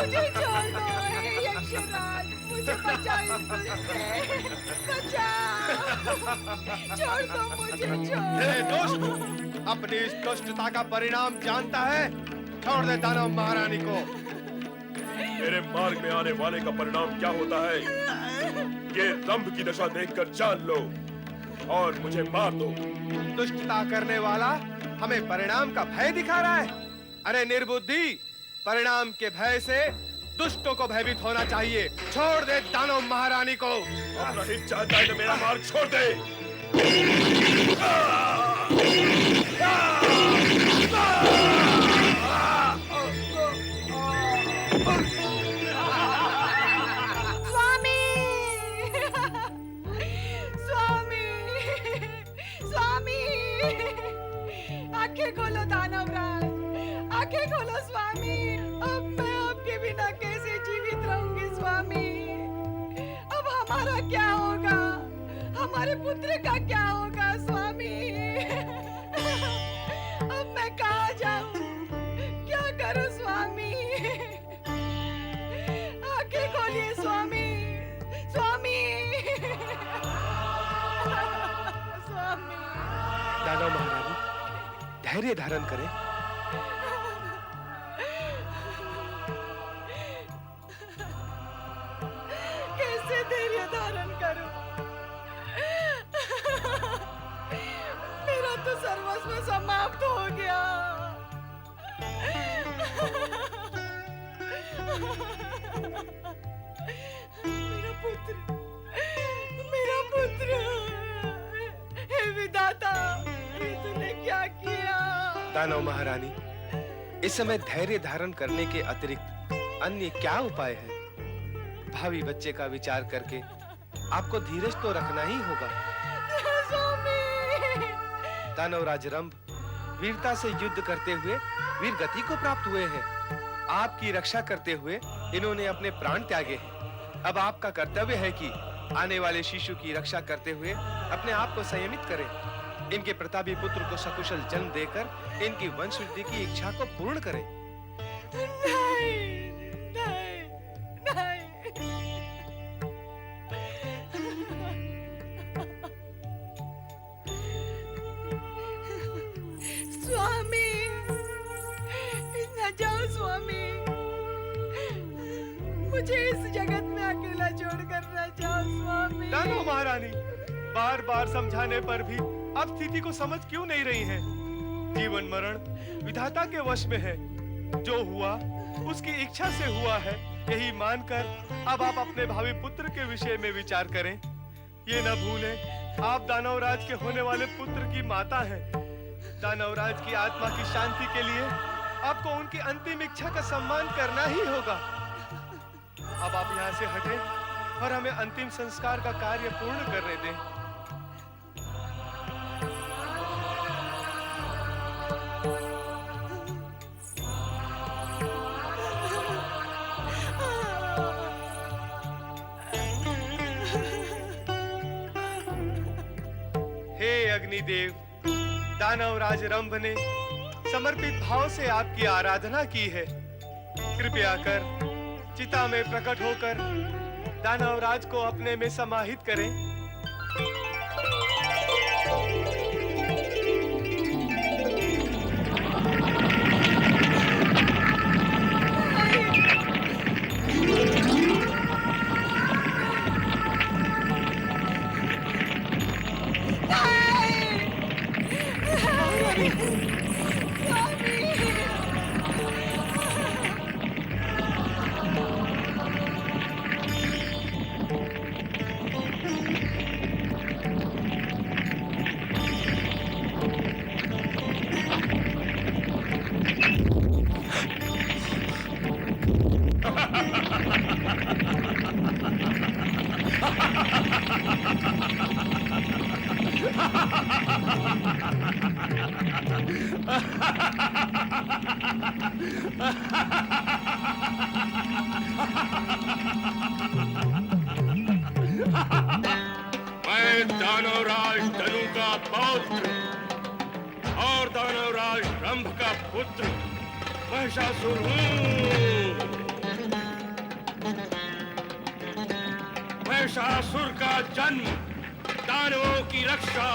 मुझे छोड़ दो, हे यक्षराज, मुझे बचाओ इस दुष्ट से, बचाओ, छोड़ दो मुझे, छोड़। हे दुष्ट, अपनी इस दुष्टता का परिणाम जानता है? छोड़ दे दानव महारानी को। मेरे मार्ग में आने वाले का परिणाम क्या होता है, ये रंभ की दशा देखकर जान लो और मुझे मार दो। दुष्टता करने वाला हमें परिणाम का भय दिखा रहा है। अरे निर्बुद्धि, परिणाम के भय से दुष्टों को भयभीत होना चाहिए। छोड़ दे दानव महारानी को। अपना हित चाहता है तो मेरा मार्ग छोड़ दे। स्वामी, स्वामी, स्वामी, आंखें खोलो दानवराज, आंखें खोलो स्वामी। अब मैं आपके बिना कैसे जीवित रहूंगी स्वामी? अब हमारा क्या होगा? हमारे पुत्र का क्या होगा स्वामी? अब मैं कहाँ जाऊं? क्या करूं स्वामी? आंखें खोलिए स्वामी, स्वामी, स्वामी। दानव महारानी, धैर्य धारण करें। कैसे धैर्य धारण करूं? मेरा तो सर्वस्व समाप्त हो गया। मेरा पुत्र, मेरा पुत्र, हे विधाता, ये तूने क्या किया? दानव महारानी, इस समय धैर्य धारण करने के अतिरिक्त अन्य क्या उपाय है? भावी बच्चे का विचार करके आपको धीरज तो रखना ही होगा। दानवराज रंभ वीरता से युद्ध करते हुए वीर गति को प्राप्त हुए हैं। आपकी रक्षा करते हुए इन्होंने अपने प्राण त्यागे हैं। अब आपका कर्तव्य है कि आने वाले शिशु की रक्षा करते हुए अपने आप को संयमित करें। इनके प्रतापी पुत्र को सकुशल जन्म देकर इनकी वंश वृद्धि की इच्छा को पूर्ण करें। नहीं, नहीं, नहीं। स्वामी, न जाओ स्वामी, मुझे इस जगत में अकेला छोड़कर न जाओ स्वामी। दानव महारानी, बार बार समझाने पर भी आप स्थिति को समझ क्यों नहीं रही हैं? जीवन मरण विधाता के वश में है। जो हुआ उसकी इच्छा से हुआ है, यही मानकर अब आप अपने भावी पुत्र के विषय में विचार करें। ये न भूलें, आप दानवराज के होने वाले पुत्र की माता हैं। दानवराज की आत्मा की शांति के लिए आपको उनकी अंतिम इच्छा का सम्मान करना ही होगा। अब आप यहाँ से हटें और हमें अंतिम संस्कार का कार्य पूर्ण करने दें। हे अग्निदेव, दानवराज रंभ ने समर्पित भाव से आपकी आराधना की है। कृपया कर चिता में प्रकट होकर दानवराज को अपने में समाहित करें। मैं दानवराज धनु का पौत्र और दानवराज रंभ का पुत्र महिषासुर हूँ। महिषासुर का जन्म दानवों की रक्षा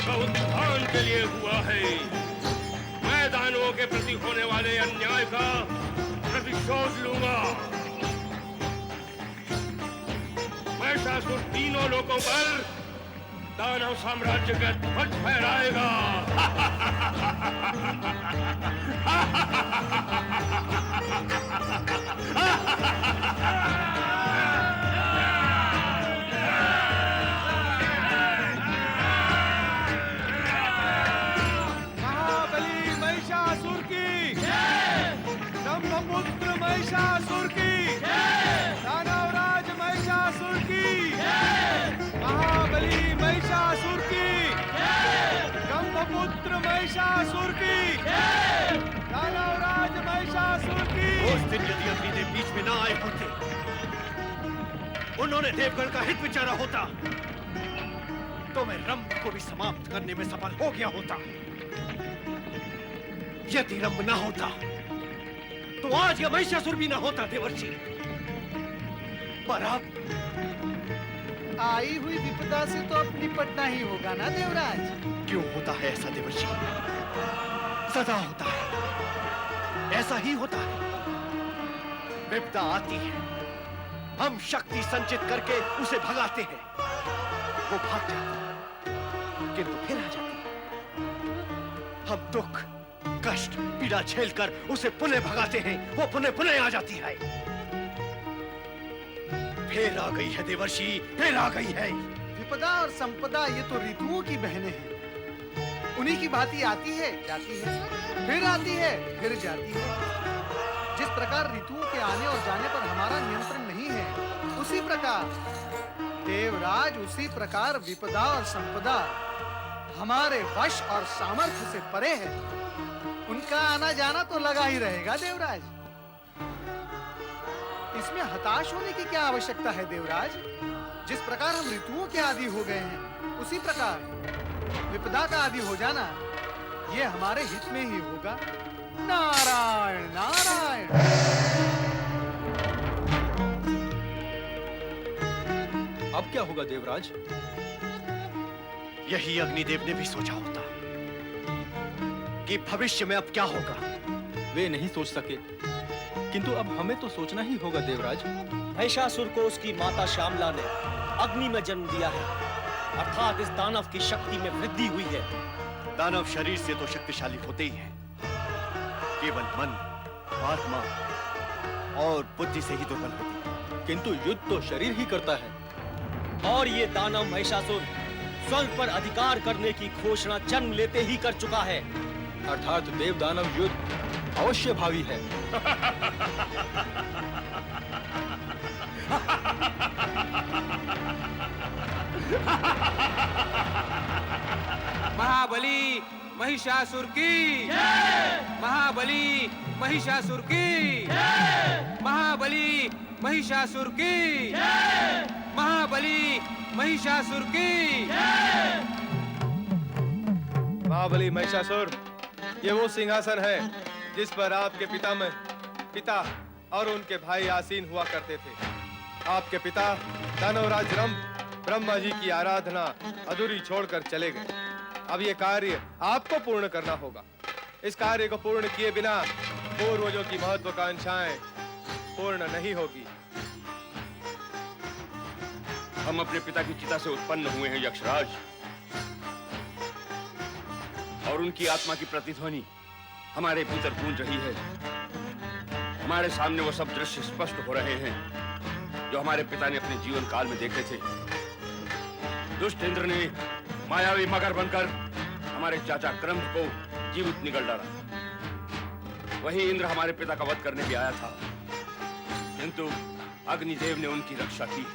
व उत्थान के लिए हुआ है। मैं दानवों के प्रति होने वाले अन्याय का प्रतिशोध लूंगा। महिषासुर तीनों लोकों पर दानव साम्राज्य का ध्वज फहराएगा। महाबली महिषासुर की ब्रह्मपुत्र महिषासुर की, दानवराज महिषासुर की, महाबली महिषासुर की, ब्रह्मपुत्र महिषासुर की, दानवराज महिषासुर की। उस दिन यदि अग्निदेव बीच में ना आए होते, उन्होंने देवगण का हित विचारा होता, तो मैं रंभ को भी समाप्त करने में सफल हो गया होता। यदि रंभ ना होता, तो आज यह महिषासुर भी ना होता देवर्षि। पर अब आई हुई विपदा से तो अब निपटना ही होगा ना देवराज। क्यों होता है ऐसा देवर्षि? सदा होता है, ऐसा ही होता है। विपदा आती है, हम शक्ति संचित करके उसे भगाते हैं, वो भाग जाती है, किंतु फिर आ जाती है। हम दुख, कष्ट, पीड़ा झेलकर उसे पुनः भगाते हैं, वो पुनः आ जाती है। फिर आ गई है देवर्षि, फिर आ गई है। विपदा और संपदा ये तो ऋतुओं की बहनें हैं। उन्हीं की भांति आती है, जाती है, फिर आती है, फिर जाती है। जिस प्रकार ऋतुओं के आने और जाने पर हमारा नियंत्रण नहीं है, उसी प्रकार देवराज, उसी प्रकार विपदा और संपदा हमारे वश और सामर्थ्य से परे है। उनका आना जाना तो लगा ही रहेगा देवराज। इसमें हताश होने की क्या आवश्यकता है देवराज? जिस प्रकार हम ऋतुओं के आदी हो गए हैं, उसी प्रकार विपदा का आदी हो जाना ये हमारे हित में ही होगा। नारायण नारायण। अब क्या होगा देवराज? यही अग्निदेव ने भी सोचा होता कि भविष्य में अब क्या होगा। वे नहीं सोच सके, किंतु अब हमें तो सोचना ही होगा देवराज। महिषासुर को उसकी माता श्यामला ने अग्नि में जन्म दिया है, अर्थात इस दानव की शक्ति में वृद्धि हुई है। दानव शरीर से तो शक्तिशाली होते ही हैं, केवल मन, आत्मा और बुद्धि से ही दुर्बल होती है। किंतु युद्ध तो शरीर ही करता है। और ये दानव महिषासुर स्वर्ग पर अधिकार करने की घोषणा जन्म लेते ही कर चुका है। अर्थात देव दानव युद्ध अवश्य भावी है। महाबली महिषासुर की महाबली महिषासुर की महाबली महिषासुर की महाबली महिषासुर की महाबली महिषासुर, ये वो सिंहासन है जिस पर आपके पिता और उनके भाई आसीन हुआ करते थे। आपके पिता दानवराज रंभ ब्रह्मा जी की आराधना अधूरी छोड़कर चले गए। अब ये कार्य आपको पूर्ण करना होगा। इस कार्य को पूर्ण किए बिना पूर्वजों की महत्वाकांक्षाएं पूर्ण नहीं होगी। हम अपने पिता की चिता से उत्पन्न हुए हैं यक्षराज, और उनकी आत्मा की प्रतिध्वनि हमारे भीतर गूंज रही है। हमारे सामने वो सब दृश्य स्पष्ट हो रहे हैं जो हमारे पिता ने अपने जीवन काल में देखे थे। दुष्ट इंद्र ने मायावी मगर बनकर हमारे चाचा क्रंभ को जीवित निगल डाला। वही इंद्र हमारे पिता का वध करने भी आया था, किंतु अग्निदेव ने उनकी रक्षा की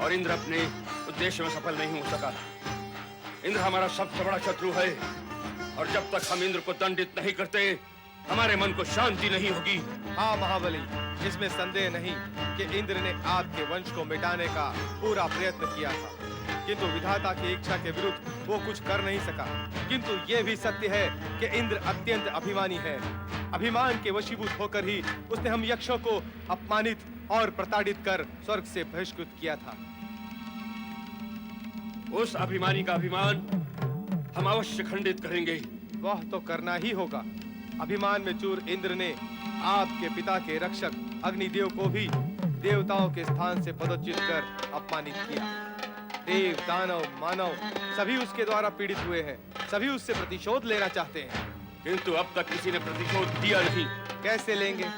और इंद्र अपने उद्देश्य में सफल नहीं हो सका। इंद्र हमारा सबसे बड़ा शत्रु है, और जब तक हम इंद्र को दंडित नहीं करते हमारे मन को शांति नहीं होगी। हाँ महाबली, इसमें संदेह नहीं कि इंद्र ने आपके वंश को मिटाने का पूरा प्रयत्न किया था, किंतु विधाता की इच्छा के विरुद्ध वो कुछ कर नहीं सका। किंतु ये भी सत्य है कि इंद्र अत्यंत अभिमानी है। अभिमान के वशीभूत होकर ही उसने हम यक्षों को अपमानित और प्रताड़ित कर स्वर्ग से बहिष्कृत किया था। उस अभिमानी का अभिमान हम अवश्य खंडित करेंगे। वह तो करना ही होगा। अभिमान में चूर इंद्र ने आपके पिता के रक्षक अग्निदेव को भी देवताओं के स्थान से पदच्युत कर अपमानित किया। देव, दानव, मानव सभी उसके द्वारा पीड़ित हुए हैं। सभी उससे प्रतिशोध लेना चाहते हैं, किंतु अब तक किसी ने प्रतिशोध दिया नहीं। कैसे लेंगे?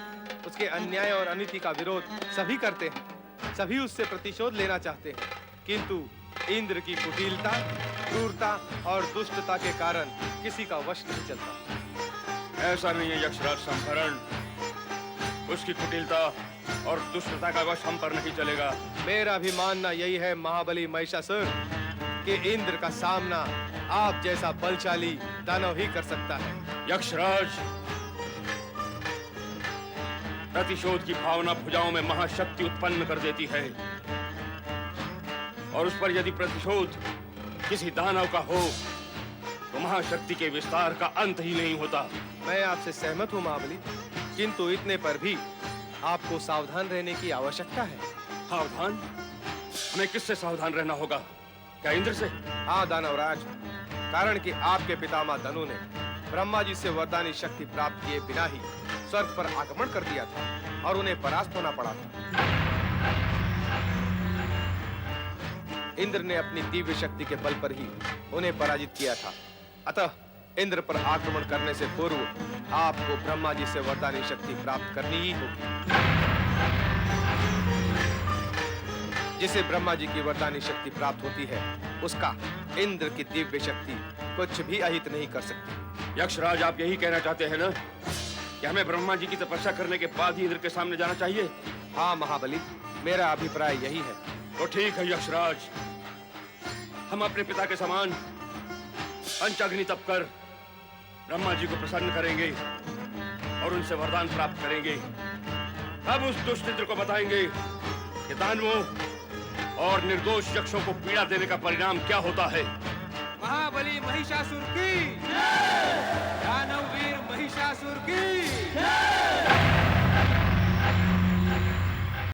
उसके अन्याय और अनीति का विरोध सभी करते हैं। सभी उससे प्रतिशोध लेना चाहते हैं, किंतु इंद्र की कुटिलता, क्रूरता और दुष्टता के कारण किसी का वश नहीं चलता। ऐसा नहीं है यक्षराज संभरण, उसकी कुटिलता और दुष्टता का वश हम पर नहीं चलेगा। मेरा भी मानना यही है महाबली महिषासुर कि इंद्र का सामना आप जैसा बलशाली दानव ही कर सकता है। यक्षराज, प्रतिशोध की भावना भुजाओं में महाशक्ति उत्पन्न कर देती है, और उस पर यदि प्रतिशोध किसी दानव का हो तो महाशक्ति के विस्तार का अंत ही नहीं होता। मैं आपसे सहमत हूँ महाबली, किंतु इतने पर भी आपको सावधान रहने की आवश्यकता है। सावधान? हमें किससे सावधान रहना होगा? क्या इंद्र से? हाँ दानवराज, कारण कि आपके पितामह धनु ने ब्रह्मा जी से वरदानी शक्ति प्राप्त किए बिना ही स्वर्ग पर आक्रमण कर दिया था और उन्हें परास्त होना पड़ा था। इंद्र ने अपनी दिव्य शक्ति के बल पर ही उन्हें पराजित किया था। अतः इंद्र पर आक्रमण करने से पूर्व आपको ब्रह्मा जी से वरदानी शक्ति प्राप्त करनी ही होगी। जिसे ब्रह्मा जी की वरदानी शक्ति प्राप्त होती है, उसका इंद्र की दिव्य शक्ति कुछ भी अहित नहीं कर सकती। यक्षराज, आप यही कहना चाहते हैं ना कि हमें ब्रह्मा जी की तपस्या करने के बाद ही इंद्र के सामने जाना चाहिए? हाँ महाबली, मेरा अभिप्राय यही है। तो ठीक है यक्षराज, हम अपने पिता के समान पंचाग्नि तप कर ब्रह्मा जी को प्रसन्न करेंगे और उनसे वरदान प्राप्त करेंगे। अब उस दुष्ट इंद्र को बताएंगे कि दानवों और निर्दोष यक्षों को पीड़ा देने का परिणाम क्या होता है। महाबली महिषासुर की